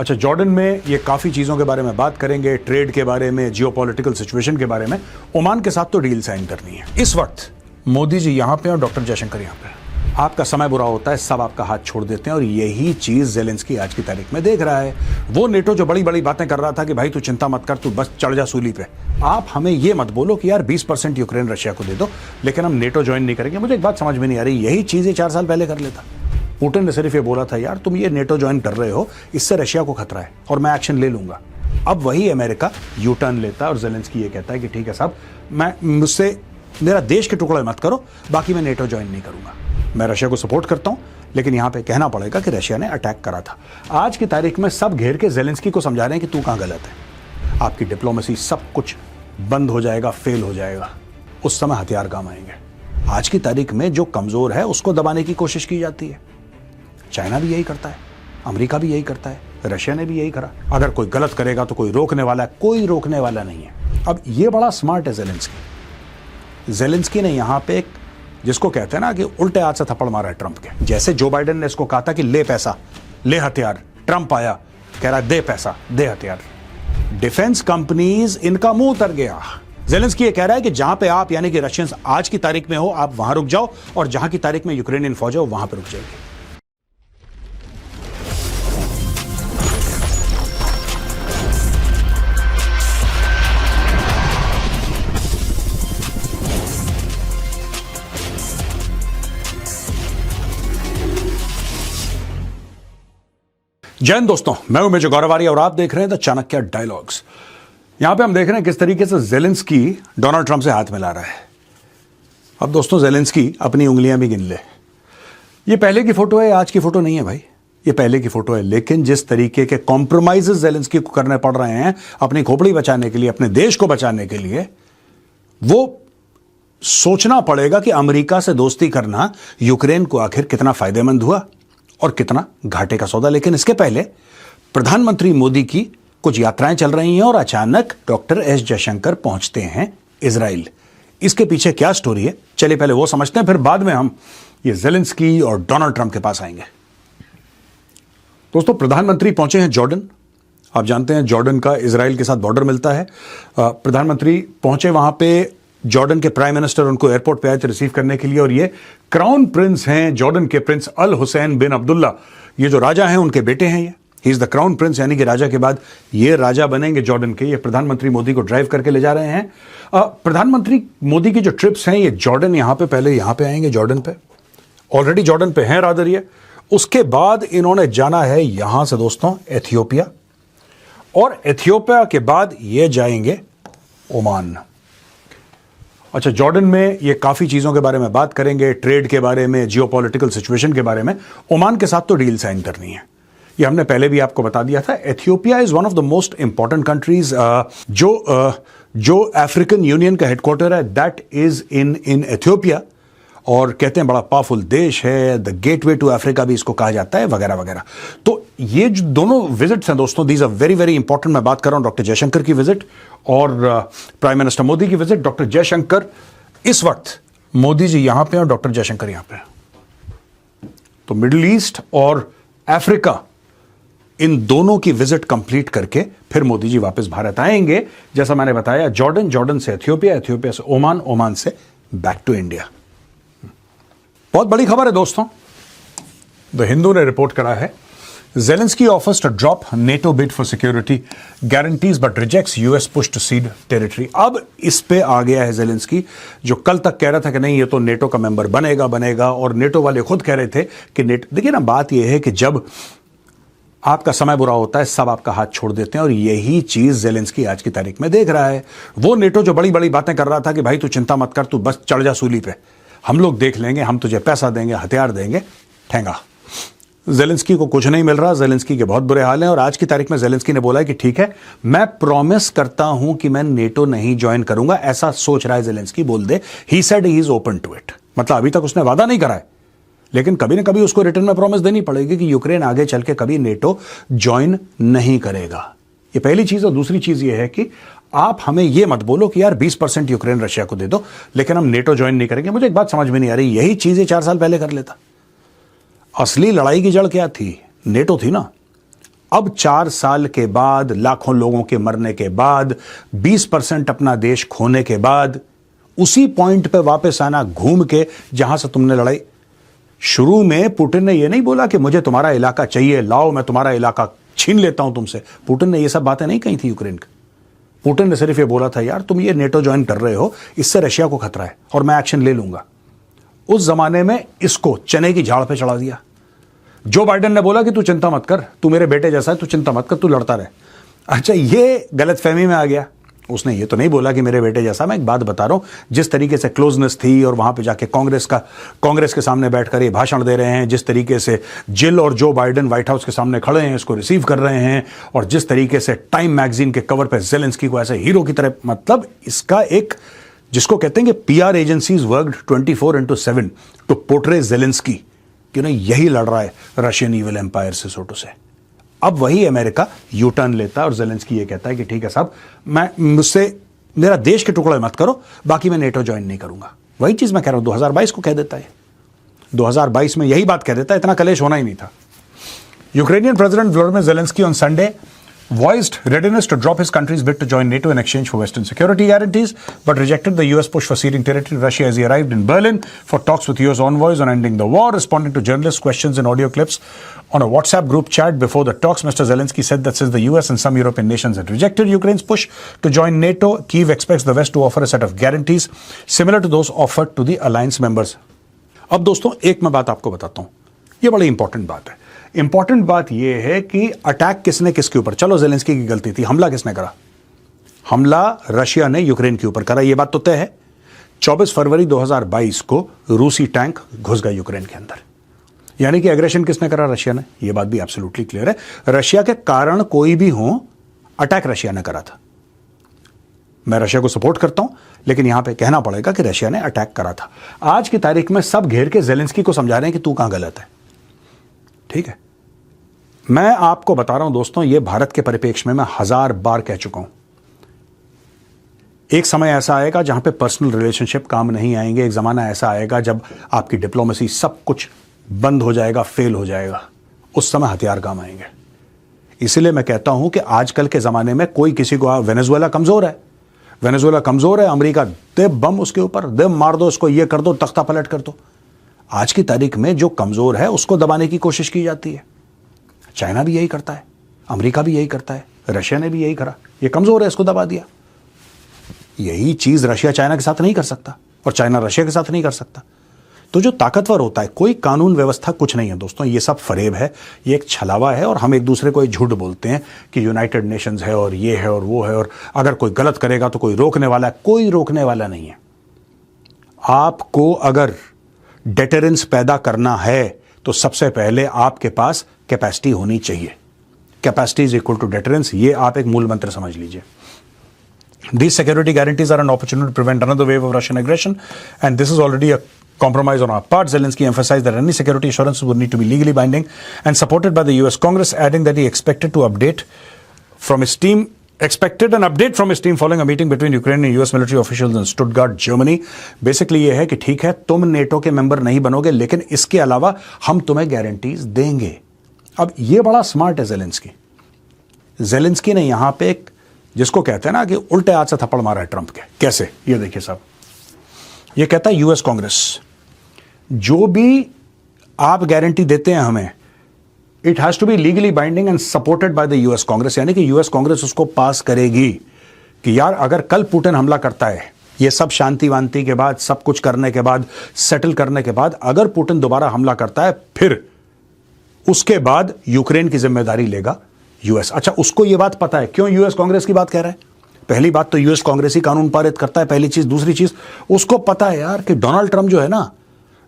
अच्छा, जॉर्डन में ये काफ़ी चीज़ों के बारे में बात करेंगे, ट्रेड के बारे में, जियोपॉलिटिकल सिचुएशन के बारे में। ओमान के साथ तो डील साइन करनी है। इस वक्त मोदी जी यहाँ पे और डॉक्टर जयशंकर यहाँ पे। आपका समय बुरा होता है, सब आपका हाथ छोड़ देते हैं, और यही चीज़ ज़ेलेंस्की आज की तारीख में देख रहा है। वो नेटो जो बड़ी बड़ी बातें कर रहा था कि भाई तू चिंता मत कर, तू बस चढ़ जा सूली पे। आप हमें ये मत बोलो कि यार 20% यूक्रेन रशिया को दे दो, लेकिन हम नेटो ज्वाइन नहीं करेंगे। मुझे एक बात समझ में नहीं आ रही, यही चीज़ें 4 साल पहले कर लेता। पुतिन ने सिर्फ ये बोला था यार तुम ये नेटो ज्वाइन कर रहे हो, इससे रशिया को खतरा है और मैं एक्शन ले लूंगा। अब वही अमेरिका यू टर्न लेता है और ज़ेलेंस्की ये कहता है कि ठीक है साहब, मुझसे मेरा देश के टुकड़े मत करो, बाकी मैं नेटो ज्वाइन नहीं करूंगा। मैं रशिया को सपोर्ट करता हूं, लेकिन यहां पे कहना पड़ेगा कि रशिया ने अटैक करा था। आज की तारीख में सब घेर के ज़ेलेंस्की को समझा रहे हैं कि तू कहां गलत है। आपकी डिप्लोमेसी सब कुछ बंद हो जाएगा, फेल हो जाएगा। उस समय हथियार काम आएंगे। आज की तारीख में जो कमजोर है उसको दबाने की कोशिश की जाती है। चाइना भी यही करता है, अमेरिका भी यही करता है, रशिया ने भी यही करा। अगर कोई गलत करेगा तो कोई रोकने वाला है, कोई रोकने वाला नहीं है। अब ये बड़ा स्मार्ट है ज़ेलेंस्की ने यहां पे एक, जिसको कहते हैं ना कि उल्टे हाथ से थप्पड़ मारा है ट्रंप के। जैसे जो बाइडेन ने इसको कहा था कि ले पैसा, ले हथियार, ट्रंप आया कह रहा है दे पैसा, दे हथियार। डिफेंस कंपनीज इनका मुंह उतर गया। ज़ेलेंस्की ये कह रहा है कि जहां पे आप यानी कि रशियंस आज की तारीख में हो, आप वहां रुक जाओ, और जहां की तारीख में यूक्रेनियन फौज हो वहां पर रुक जाएगी। जय हिंद दोस्तों, मैं हूं मेजर गौरवारी और आप देख रहे हैं द चाणक्य डायलॉग्स। यहां पे हम देख रहे हैं किस तरीके से ज़ेलेंस्की डोनाल्ड ट्रंप से हाथ मिला रहा है। अब दोस्तों ज़ेलेंस्की अपनी उंगलियां भी गिन ले। ये पहले की फोटो है, आज की फोटो नहीं है भाई, ये पहले की फोटो है। लेकिन जिस तरीके के कॉम्प्रोमाइजेस ज़ेलेंस्की को करने पड़ रहे हैं अपनी खोपड़ी बचाने के लिए, अपने देश को बचाने के लिए, वो सोचना पड़ेगा कि अमेरिका से दोस्ती करना यूक्रेन को आखिर कितना फायदेमंद हुआ और कितना घाटे का सौदा। लेकिन इसके पहले प्रधानमंत्री मोदी की कुछ यात्राएं चल रही हैं और अचानक डॉक्टर एस जयशंकर पहुंचते हैं इजराइल। इसके पीछे क्या स्टोरी है, चलिए पहले वो समझते हैं, फिर बाद में हम ये ज़ेलेंस्की और डोनाल्ड ट्रंप के पास आएंगे। दोस्तों, प्रधानमंत्री पहुंचे हैं जॉर्डन। आप जानते हैं जॉर्डन का इजराइल के साथ बॉर्डर मिलता है। प्रधानमंत्री पहुंचे वहां पे, जॉर्डन के प्राइम मिनिस्टर उनको एयरपोर्ट पे आए थे रिसीव करने के लिए, और ये क्राउन प्रिंस हैं जॉर्डन के, प्रिंस अल हुसैन बिन अब्दुल्ला। ये जो राजा हैं उनके बेटे हैं, ये he is the crown Prince, यानी कि राजा के बाद ये राजा बनेंगे जॉर्डन के। ये प्रधानमंत्री मोदी को ड्राइव करके ले जा रहे हैं। प्रधानमंत्री मोदी की जो ट्रिप्स हैं ये जॉर्डन, यहां पे पहले यहां पे आएंगे जॉर्डन पे, ऑलरेडी जॉर्डन पे हैं रादर ये। उसके बाद इन्होंने जाना है यहां से दोस्तों एथियोपिया, और एथियोपिया के बाद ये जाएंगे ओमान। अच्छा, जॉर्डन में ये काफ़ी चीज़ों के बारे में बात करेंगे, ट्रेड के बारे में, जियोपॉलिटिकल सिचुएशन के बारे में। ओमान के साथ तो डील साइन करनी है, ये हमने पहले भी आपको बता दिया था। Ethiopia is one of the most important countries. जो अफ्रीकन यूनियन का हेडक्वार्टर है दैट इज़ इन एथियोपिया, और कहते हैं बड़ा पावरफुल देश है, द गेटवे टू अफ्रीका भी इसको कहा जाता है, वगैरह वगैरह। तो ये जो दोनों विजिट्स हैं दोस्तों, these are very very important. मैं बात कर रहा हूं डॉक्टर जयशंकर की विजिट और प्राइम मिनिस्टर मोदी की विजिट। डॉक्टर जयशंकर, इस वक्त मोदी जी यहां पे और डॉक्टर जयशंकर यहां पे। तो मिडिल ईस्ट और अफ्रीका, इन दोनों की विजिट कंप्लीट करके फिर मोदी जी वापस भारत आएंगे। जैसा मैंने बताया, जॉर्डन, जॉर्डन से एथियोपिया, एथियोपिया से ओमान, ओमान से बैक टू इंडिया। बहुत बड़ी खबर है दोस्तों, द हिंदू ने रिपोर्ट करा है, Zelensky offers to drop NATO bid for security guarantees but rejects US push to cede territory. अब इस पे आ गया है ज़ेलेंस्की, जो कल तक कह रहा था कि नहीं ये तो नेटो का मेंबर बनेगा, और नेटो वाले खुद कह रहे थे कि देखिए ना, बात यह है कि जब आपका समय बुरा होता है सब आपका हाथ छोड़ देते हैं, और यही चीज ज़ेलेंस्की आज की तारीख में देख रहा है। वो नेटो जो बड़ी बड़ी बातें कर रहा था कि भाई तू चिंता मत कर, तू बस चढ़ जा सूली पे, हम लोग देख लेंगे, हम तुझे पैसा देंगे, हथियार देंगे, ठेंगा। ज़ेलेंस्की को कुछ नहीं मिल रहा, ज़ेलेंस्की के बहुत बुरे हाल हैं। और आज की तारीख में ज़ेलेंस्की ने बोला है कि ठीक है, मैं प्रॉमिस करता हूं कि मैं नेटो नहीं ज्वाइन करूंगा, ऐसा सोच रहा है ज़ेलेंस्की, बोल दे। He said he is open to it, मतलब अभी तक उसने वादा नहीं करा है, लेकिन कभी ना कभी उसको रिटर्न में प्रॉमिस देनी पड़ेगी कि यूक्रेन आगे चल के कभी नेटो ज्वाइन नहीं करेगा। ये पहली चीज। और दूसरी चीज ये है कि आप हमें ये मत बोलो कि यार 20% यूक्रेन रशिया को दे दो, लेकिन हम नेटो ज्वाइन नहीं करेंगे। मुझे एक बात समझ में नहीं आ रही, यही चीजें 4 साल पहले कर लेता। असली लड़ाई की जड़ क्या थी? नेटो थी ना। अब 4 साल के बाद, लाखों लोगों के मरने के बाद, 20% अपना देश खोने के बाद, उसी पॉइंट पे वापस आना घूम के जहां से तुमने लड़ाई शुरू में। पुतिन ने यह नहीं बोला कि मुझे तुम्हारा इलाका चाहिए, लाओ मैं तुम्हारा इलाका छीन लेता हूं तुमसे। पुतिन ने यह सब बातें नहीं कही थी यूक्रेन की। पुतिन ने सिर्फ ये बोला था, यार तुम ये नेटो ज्वाइन कर रहे हो, इससे रशिया को खतरा है और मैं एक्शन ले लूंगा। उस जमाने में इसको चने की झाड़ पे चढ़ा दिया। जो बाइडेन ने बोला कि तू चिंता मत कर, तू मेरे बेटे जैसा है, तू चिंता मत कर, तू लड़ता रहे। अच्छा, ये गलतफहमी में आ गया। उसने ये तो नहीं बोला कि मेरे बेटे जैसा। मैं एक बात बता रहा हूं, जिस तरीके से क्लोजनेस थी और वहां पे जाके कांग्रेस के सामने बैठकर ये भाषण दे रहे हैं, जिस तरीके से जिल और जो बाइडेन व्हाइट हाउस के सामने खड़े हैं, इसको रिसीव कर रहे हैं, और जिस तरीके से टाइम मैगजीन के कवर पे जेलेंस्की को ऐसे हीरो की तरह, मतलब इसका एक, जिसको कहते हैं कि PR agencies worked 24/7 to portray Zelensky कि नहीं यही लड़ रहा है रशियन ईविल एम्पायर से, सोटो से। अब वही अमेरिका यू टर्न लेता है और जेलेंस्की ये कहता है कि ठीक है साहब, मुझसे मेरा देश के टुकड़े मत करो, बाकी मैं नेटो ज्वाइन नहीं करूंगा। वही चीज मैं कह रहा हूं, 2022 को कह देता है, 2022 में यही बात कह देता है, इतना कलेश होना ही नहीं था। Ukrainian president Vladimir Zelensky on Sunday voiced readiness to drop his country's bid to join NATO in exchange for Western security guarantees, but rejected the US push for ceding territory to Russia as he arrived in Berlin for talks with US envoys on ending the war. Responding to journalists' questions and audio clips on a WhatsApp group chat before the talks, Mr. Zelensky said that since the US and some European nations had rejected Ukraine's push to join NATO, Kyiv expects the West to offer a set of guarantees similar to those offered to the alliance members. अब दोस्तों, एक मैं बात आपको बताता हूं, ये बड़ी इंपॉर्टेंट बात है। इंपॉर्टेंट बात यह है कि अटैक किसने किसके ऊपर, चलो जेलेंस्की की गलती थी, हमला किसने करा? हमला रशिया ने यूक्रेन के ऊपर करा, यह बात तो तय है। 24 फरवरी 2022 को रूसी टैंक घुस गए यूक्रेन के अंदर, यानी कि एग्रेशन किसने करा? रशिया ने। यह बात भी एब्सोल्युटली क्लियर है। रशिया के कारण कोई भी हो, अटैक रशिया ने करा था। मैं रशिया को सपोर्ट करता हूं, लेकिन यहां पे कहना पड़ेगा कि रशिया ने अटैक करा था। आज की तारीख में सब घेर के जेलेंस्की को समझा रहे हैं कि तू कहां गलत है। ठीक है, मैं आपको बता रहा हूं दोस्तों, यह भारत के परिप्रेक्ष्य में मैं 1000 बार कह चुका हूं। एक समय ऐसा आएगा जहां पे पर्सनल रिलेशनशिप काम नहीं आएंगे। एक जमाना ऐसा आएगा जब आपकी डिप्लोमेसी सब कुछ बंद हो जाएगा, फेल हो जाएगा। उस समय हथियार काम आएंगे। इसीलिए मैं कहता हूं कि आजकल के जमाने में कोई किसी को, वेनेजुएला कमजोर है, वेनेजुएला कमजोर है, अमेरिका दे बम उसके ऊपर, दे मार दो उसको, ये कर दो, तख्ता पलट कर दो। आज की तारीख में जो कमजोर है उसको दबाने की कोशिश की जाती है। चाइना भी यही करता है, अमेरिका भी यही करता है, रशिया ने भी यही करा। ये कमजोर है, इसको दबा दिया। यही चीज रशिया चाइना के साथ नहीं कर सकता और चाइना रशिया के साथ नहीं कर सकता। तो जो ताकतवर होता है, कोई कानून व्यवस्था कुछ नहीं है दोस्तों, ये सब फरेब है, ये एक छलावा है। और हम एक दूसरे को झूठ बोलते हैं कि यूनाइटेड नेशंस है और ये है और वो है, और अगर कोई गलत करेगा तो कोई रोकने वाला है। कोई रोकने वाला नहीं है। आपको अगर डेटरेंस पैदा करना है तो सबसे पहले आपके पास कैपेसिटी होनी चाहिए। Capacity is equal to deterrence, ये आप एक मूल मंत्र समझ लीजिए। These security guarantees are an opportunity to prevent another wave of Russian aggression, and this is already a compromise on our part. Zelensky emphasized that any security assurances would need to be legally binding and supported by the US Congress, adding that he expected an update from his team following a meeting between Ukraine and US military officials in Stuttgart, Germany. Basically ये है कि ठीक है, तुम NATO के member नहीं बनोगे, लेकिन इसके अलावा हम तुम्हें गारंटीज देंगे। अब ये बड़ा स्मार्ट है जेलेंस्की। जेलेंस्की ने यहां पे एक, जिसको कहते हैं ना कि उल्टे हाथ से थप्पड़ मारा है ट्रंप के। कैसे? ये देखिए साहब, ये कहता है यूएस कांग्रेस, जो भी आप गारंटी देते हैं हमें, it has to be legally binding and supported by the US Congress. यानी कि यूएस कांग्रेस उसको पास करेगी कि यार अगर कल पुतिन हमला करता है, ये सब शांति वांति के बाद, सब कुछ करने के बाद, सेटल करने के बाद, अगर पुतिन दोबारा हमला करता है, फिर उसके बाद यूक्रेन की जिम्मेदारी लेगा यूएस। अच्छा, उसको यह बात पता है। क्यों यूएस कांग्रेस की बात कह रहा है? पहली बात तो यूएस कांग्रेस ही कानून पारित करता है, पहली चीज। दूसरी चीज, उसको पता है यार कि डोनाल्ड ट्रंप जो है ना,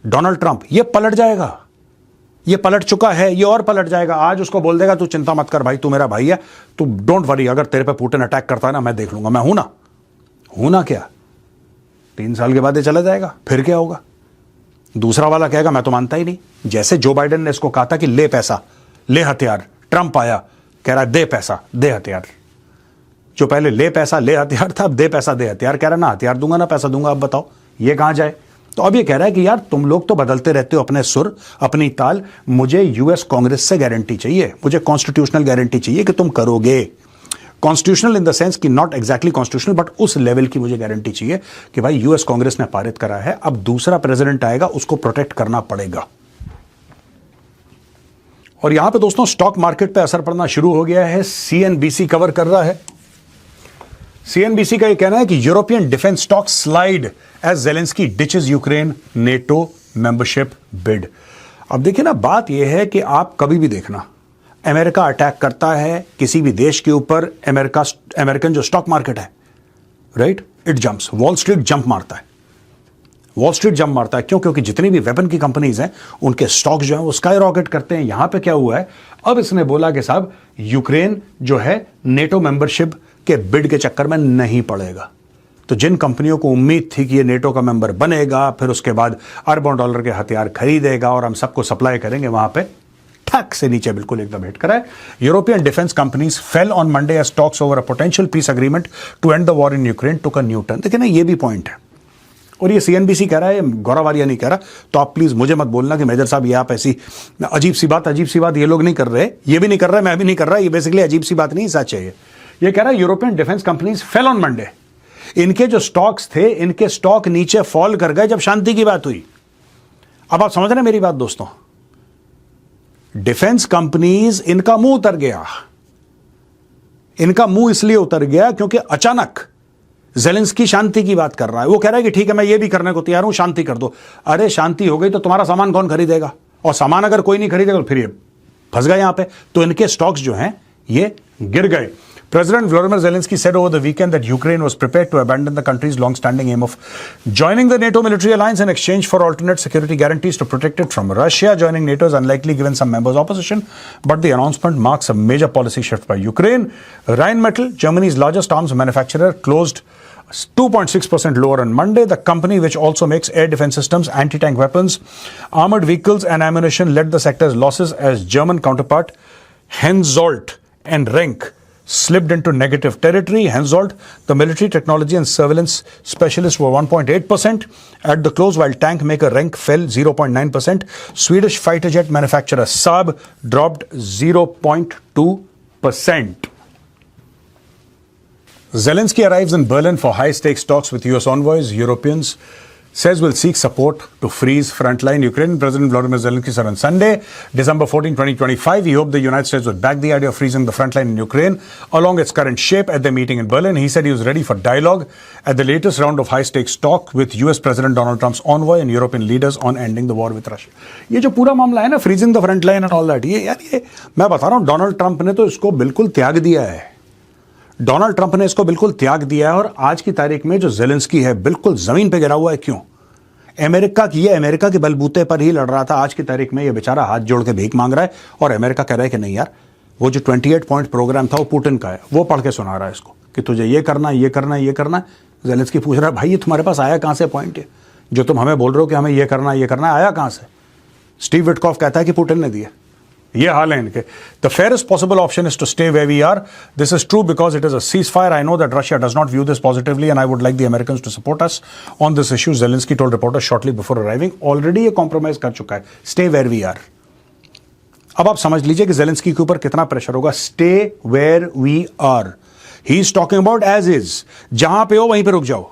डोनाल्ड ट्रंप, ये पलट जाएगा। ये पलट चुका है, ये और पलट जाएगा। आज उसको बोल देगा तू चिंता मत कर भाई, तू मेरा भाई है, तू डोंट वरी, अगर तेरे पे पुतिन अटैक करता है ना, मैं देख लूंगा, मैं हूं ना क्या। 3 साल के बाद ये चला जाएगा, फिर क्या होगा? दूसरा वाला कहेगा मैं तो मानता ही नहीं। जैसे जो बाइडेन ने इसको कहा था कि ले पैसा, ले हथियार, ट्रंप आया कह रहा है दे पैसा, दे हथियार। जो पहले ले पैसा ले हथियार था, अब दे पैसा दे हथियार कह रहा, ना हथियार दूंगा ना पैसा दूंगा। अब बताओ ये कहां जाए? तो अब ये कह रहा है कि यार तुम लोग तो बदलते रहते हो अपने सुर, अपनी ताल, मुझे यूएस कांग्रेस से गारंटी चाहिए, मुझे कॉन्स्टिट्यूशनल गारंटी चाहिए कि तुम करोगे। कॉन्स्टिट्यूशनल इन द सेंस कि नॉट एग्जैक्टली कॉन्स्टिट्यूशनल, बट उस लेवल की मुझे गारंटी चाहिए कि भाई यूएस कांग्रेस ने पारित करा है, अब दूसरा प्रेसिडेंट आएगा, उसको प्रोटेक्ट करना पड़ेगा। और यहां पे दोस्तों स्टॉक मार्केट पे असर पड़ना शुरू हो गया है। सीएनबीसी कवर कर रहा है। सीएनबीसी का यह कहना है कि European defence stock slide as Zelensky ditches Ukraine NATO membership bid. अब देखिए ना, बात यह है कि आप कभी भी देखना, अमेरिका अटैक करता है किसी भी देश के ऊपर, अमेरिकन जो स्टॉक मार्केट है, right, it jumps. Wall street jump मारता है, वॉल स्ट्रीट जंप मारता है। क्यों? क्योंकि जितनी भी वेपन की कंपनीज हैं उनके स्टॉक जो है वो स्काई रॉकेट करते हैं। यहां पे क्या हुआ है, अब इसने बोला कि साहब यूक्रेन जो है नेटो मेंबरशिप के बिड के चक्कर में नहीं पड़ेगा। तो जिन कंपनियों को उम्मीद थी कि ये नेटो का मेंबर बनेगा, फिर उसके बाद अरबों डॉलर के हथियार खरीदेगा और हम सबको सप्लाई करेंगे, वहां पे ठक से नीचे बिल्कुल एकदम हिट करा है। European defence companies fell on Monday as talks over a potential peace agreement to end the war in Ukraine took a new turn. देखिए ना, ये भी पॉइंट है, और ये सीएनबीसी कह रहा है, गौरवारिया नहीं कह रहा। तो आप प्लीज मुझे मत बोलना कि मेजर साहब ये आप ऐसी अजीब सी बात ये लोग नहीं कर रहे, ये भी नहीं कर रहा, मैं भी नहीं कर रहा, ये बेसिकली अजीब सी बात नहीं, सच है। ये कह रहा है European defence companies fell on Monday. इनके जो स्टॉक्स थे, इनके स्टॉक नीचे फॉल कर गए जब शांति की बात हुई। अब आप समझ रहे हैं मेरी बात दोस्तों? डिफेंस कंपनीज, इनका मुंह उतर गया। इनका मुंह इसलिए उतर गया क्योंकि अचानक ज़ेलेंस्की शांति की बात कर रहा है। वो कह रहा है कि ठीक है, मैं ये भी करने को तैयार हूं, शांति कर दो। अरे शांति हो गई तो तुम्हारा सामान कौन खरीदेगा? और सामान अगर कोई नहीं खरीदेगा तो फिर ये फंस गए यहां पे। तो इनके स्टॉक्स जो हैं ये गिर गए। President Volodymyr Zelensky said over the weekend that Ukraine was prepared to abandon the country's long-standing aim of joining the NATO military alliance in exchange for alternate security guarantees to protect it from Russia. Joining NATO is unlikely given some members' opposition, but the announcement marks a major policy shift by Ukraine. Rheinmetall, Germany's largest arms manufacturer, closed 2.6% lower on Monday. The company, which also makes air defense systems, anti-tank weapons, armored vehicles and ammunition, led the sector's losses as German counterpart Hensoldt and Renk slipped into negative territory. Hensoldt, the military technology and surveillance specialist, were 1.8% at the close, while tank maker Renk fell 0.9%. Swedish fighter jet manufacturer Saab dropped 0.2%. Zelensky arrives in Berlin for high-stakes talks with US envoys. Europeans says will seek support to freeze frontline Ukraine. President Volodymyr Zelensky said on Sunday, December 14, 2025, he hoped the United States would back the idea of freezing the frontline in Ukraine along its current shape at the meeting in Berlin. He said he was ready for dialogue at the latest round of high-stakes talk with US President Donald Trump's envoy and European leaders on ending the war with Russia. ये जो पूरा मामला है ना, freezing the frontline and all that, ये मैं बता रहा हूँ, डोनाल्ड ट्रंप ने तो इसको बिल्कुल त्याग दिया है। डोनाल्ड ट्रंप ने इसको बिल्कुल त्याग दिया है। और आज की तारीख में जो ज़ेलेंस्की है बिल्कुल जमीन पे गिरा हुआ है। क्यों? अमेरिका के बलबूते पर ही लड़ रहा था। आज की तारीख में ये बेचारा हाथ जोड़ के भीख मांग रहा है और अमेरिका कह रहा है कि नहीं यार, वो जो 28 पॉइंट प्रोग्राम था वो पुतिन का है, वो पढ़ के सुना रहा है इसको कि तुझे ये करना, ये करना, ये करना। ज़ेलेंस्की पूछ रहा है, भाई ये तुम्हारे पास आया कहां से पॉइंट है जो तुम हमें बोल रहे हो कि हमें ये करना, आया कहां से? स्टीव विटकॉफ कहता है कि पुतिन ने दिया। ये हाल है इनके। The fairest possible option is to stay where we are. This is true because it is a ceasefire. I know that Russia does not view this positively and I would like the Americans to support us on this issue. Zelensky told reporters shortly before arriving. Already ये compromise कर चुका है. Stay where we are. अब आप समझ लीजिए कि Zelensky के ऊपर कितना प्रेशर होगा. Stay where we are. He is talking about as is. जहां पे हो वहीं पे रुक जाओ.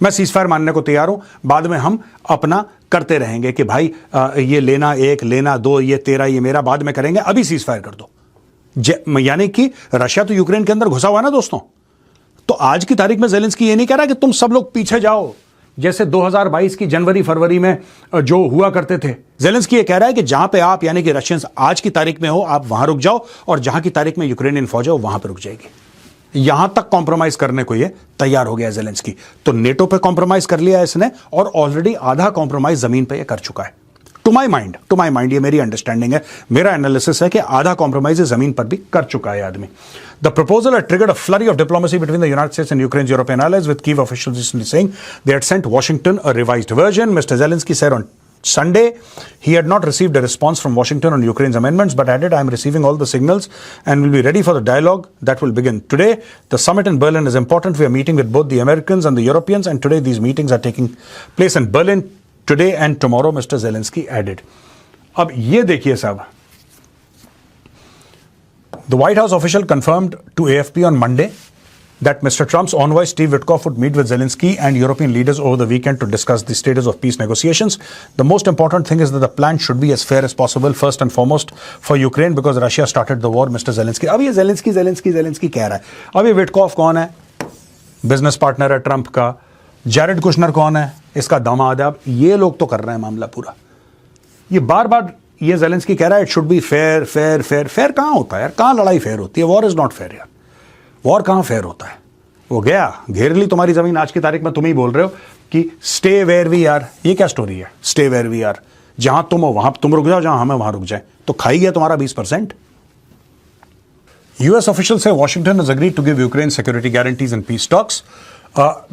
मैं सीज फायर मानने को तैयार हूं. बाद में हम अपना करते रहेंगे कि भाई ये लेना एक, लेना दो, ये तेरा, ये मेरा, बाद में करेंगे. अभी सीज फायर कर दो. यानी कि रशिया तो यूक्रेन के अंदर घुसा हुआ है ना दोस्तों. तो आज की तारीख में ज़ेलेंस्की ये नहीं कह रहा कि तुम सब लोग पीछे जाओ जैसे 2022 की जनवरी फरवरी में जो हुआ करते थे. ज़ेलेंस्की ये कह रहा है कि जहां पे आप यानी कि रशियंस आज की तारीख में हो, आप वहां रुक जाओ, और जहां की तारीख में यूक्रेनियन फौज हो वहां पर रुक जाएगी. यहां तक कॉम्प्रोमाइज करने को ये तैयार हो गया है ज़ेलेंस्की. तो नेटो पे कॉम्प्रोमाइज कर लिया इसने, और ऑलरेडी आधा कॉम्प्रोमाइज जमीन पे ये कर चुका है. टू माई माइंड ये मेरी अंडरस्टैंडिंग है, मेरा एनालिसिस है कि आधा कॉम्प्रोमाइज जमीन पर भी कर चुका है आदमी. The proposal had triggered a flurry of diplomacy between the United States and Ukraine's European allies, with Kyiv officials recently saying they had sent Washington a revised version. Mr. Zelensky said on Sunday, he had not received a response from Washington on Ukraine's amendments, but added, I am receiving all the signals and will be ready for the dialogue that will begin. Today, the summit in Berlin is important. We are meeting with both the Americans and the Europeans, and today these meetings are taking place in Berlin today and tomorrow, Mr. Zelensky added. अब ये देखिए साहब, the White House official confirmed to AFP on Monday that Mr. Trump's envoy Steve Witkoff would meet with Zelensky and European leaders over the weekend to discuss the status of peace negotiations. The most important thing is that the plan should be as fair as possible, first and foremost for Ukraine, because Russia started the war, Mr. Zelensky. अब ये Zelensky कह रहा है. अब ये Witkoff कौन है? Business partner है ट्रंप का. जैरेड कुशनर कौन है? इसका दामाद है. अब ये लोग तो कर रहे हैं मामला पूरा. ये बार बार ये Zelensky कह रहा है, it should be fair fair fair. Fair कहाँ होता है यार? कहाँ लड़ाई फेयर होती है? वॉर इज नॉट फेयर यार. वॉर कहाँ फेयर होता है? वो गया, घेर ली तुम्हारी जमीन. आज की तारीख में तुम ही बोल रहे हो कि स्टे वेयर वी आर. ये क्या स्टोरी है? Stay where we are. जहां तुम हो वहां तुम रुक जाओ, जहां हमें वहां रुक जाए. तो खाई गया तुम्हारा 20%. US officials say Washington has agreed to give Ukraine security guarantees in peace talks.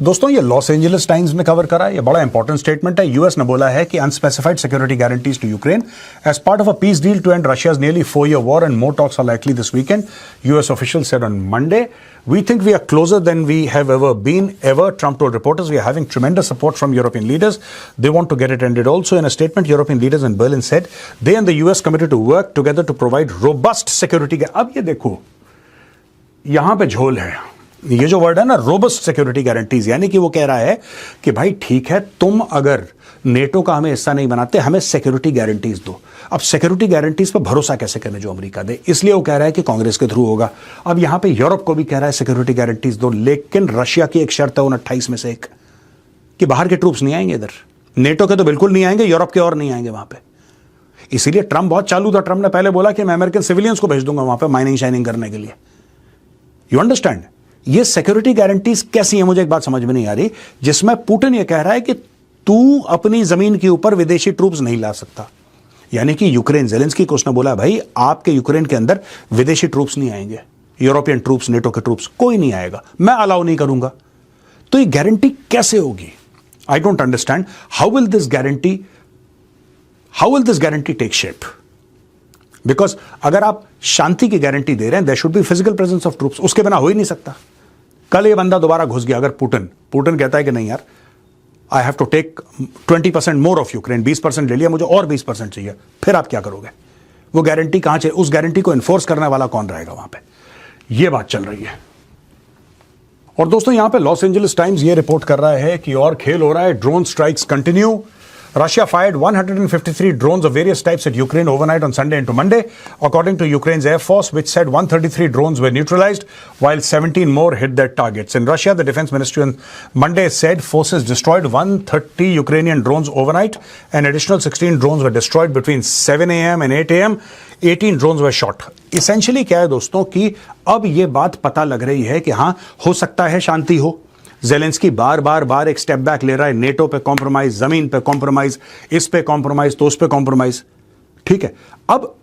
दोस्तों, ये लॉस एंजलिस टाइम्स ने कवर करा है. ये बड़ा इंपॉर्टेंट स्टेटमेंट है. यूएस ने बोला है कि unspecified security guarantees to Ukraine as part of a peace deal to end Russia's nearly 4-year war and more talks are likely this weekend. US official said on Monday, we think we are closer than we have ever been, Trump told reporters. We are having tremendous support from European leaders. They want to get it ended. Also, in a statement, European leaders in Berlin said they and the US committed to work together to provide robust security. अब ये देखो, यहां पे झोल है. ये जो word है ना, रोबस्ट सिक्योरिटी गारंटीज, यानी कि वो कह रहा है कि भाई ठीक है, तुम अगर नेटो का हमें हिस्सा नहीं बनाते, हमें सिक्योरिटी गारंटीज दो. अब सिक्योरिटी गारंटीज पर भरोसा कैसे करें जो अमेरिका दे? इसलिए वो कह रहा है कि कांग्रेस के थ्रू होगा. अब यहां पे यूरोप को भी कह रहा है सिक्योरिटी गारंटीज दो, लेकिन रशिया की एक शर्त है उन 28 में से एक, कि बाहर के ट्रूप्स नहीं आएंगे इधर. नेटो के तो बिल्कुल नहीं आएंगे, यूरोप के और नहीं आएंगे वहां पे. इसीलिए ट्रंप बहुत चालू था. ट्रंप ने पहले बोला कि मैं अमेरिकन सिविलियंस को भेज दूंगा वहां पे माइनिंग शाइनिंग करने के लिए. You understand? ये सिक्योरिटी गारंटीज कैसी है, मुझे एक बात समझ में नहीं आ रही, जिसमें पुतिन ये कह रहा है कि तू अपनी जमीन के ऊपर विदेशी ट्रूप्स नहीं ला सकता. यानी कि यूक्रेन, ज़ेलेंस्की को उसने बोला, भाई आपके यूक्रेन के अंदर विदेशी ट्रूप्स नहीं आएंगे, यूरोपियन ट्रूप्स, नेटो के ट्रूप्स, कोई नहीं आएगा, मैं अलाउ नहीं करूंगा. तो ये गारंटी कैसे होगी? I don't understand. How will this guarantee take shape? Because अगर आप शांति की गारंटी दे रहे हैं, there should be physical presence of troops. उसके बिना हो ही नहीं सकता. कल ये बंदा दोबारा घुस गया, अगर पुतिन कहता है कि नहीं यार, I have to take 20% more of Ukraine, 20% ले लिया, मुझे और 20% चाहिए, फिर आप क्या करोगे? वो गारंटी कहां चाहिए? उस गारंटी को इन्फोर्स करने वाला कौन रहेगा वहां पे? ये बात चल रही है. और दोस्तों, यहां पे लॉस एंजलिस टाइम्स ये रिपोर्ट कर रहा है कि और खेल हो रहा है. Drone strikes continue. Russia fired 153 drones of various types at Ukraine overnight on Sunday into Monday, according to Ukraine's Air Force, which said 133 drones were neutralized, while 17 more hit their targets. In Russia, the Defense Ministry on Monday said forces destroyed 130 Ukrainian drones overnight. An additional 16 drones were destroyed between 7 a.m. and 8 a.m. 18 drones were shot. Essentially क्या है दोस्तों कि अब ये बात पता लग रही है कि हाँ, हो सकता है शांति हो. ज़ेलेंस्की बार एक स्टेप बैक ले रहा है. नेटो पे कॉम्प्रोमाइज, जमीन पे कॉम्प्रोमाइज, इस पे कॉम्प्रोमाइज, तो उस पे कॉम्प्रोमाइज. ठीक है, अब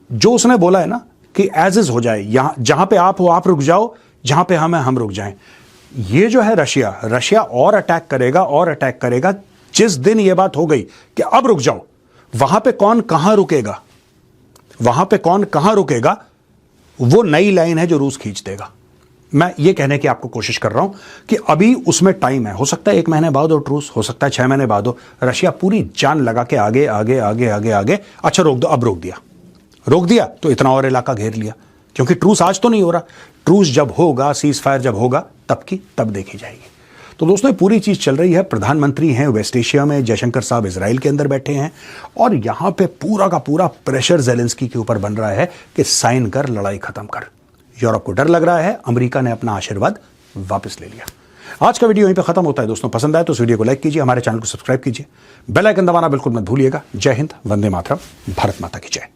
जो उसने बोला है ना कि एज इज हो जाए, यहां जहां पे आप हो आप रुक जाओ, जहां पे हम रुक जाएं. ये जो है रशिया और अटैक करेगा. जिस दिन ये बात हो गई कि अब रुक जाओ, वहां पे कौन कहां रुकेगा, वो नई लाइन है जो रूस खींच देगा. मैं ये कहने की आपको कोशिश कर रहा हूं कि अभी उसमें टाइम है. हो सकता है 1 महीने बाद हो ट्रूस, हो सकता है 6 महीने बाद हो. रशिया पूरी जान लगा के आगे. अच्छा रोक दो, अब रोक दिया तो इतना और इलाका घेर लिया, क्योंकि ट्रूस आज तो नहीं हो रहा. ट्रूस जब होगा, सीज फायर जब होगा, तब देखी जाएगी. तो दोस्तों, ये पूरी चीज चल रही है. प्रधानमंत्री हैं वेस्ट एशिया में, जयशंकर साहब इजराइल के अंदर बैठे हैं, और यहां पे पूरा का पूरा प्रेशर ज़ेलेंस्की के ऊपर बन रहा है कि साइन कर, लड़ाई खत्म कर. यूरोप को डर लग रहा है, अमेरिका ने अपना आशीर्वाद वापस ले लिया. आज का वीडियो यहीं पे खत्म होता है दोस्तों. पसंद आए तो इस वीडियो को लाइक कीजिए, हमारे चैनल को सब्सक्राइब कीजिए, बेल आइकन दबाना बिल्कुल मत भूलिएगा. जय हिंद, वंदे मातरम, भारत माता की जय.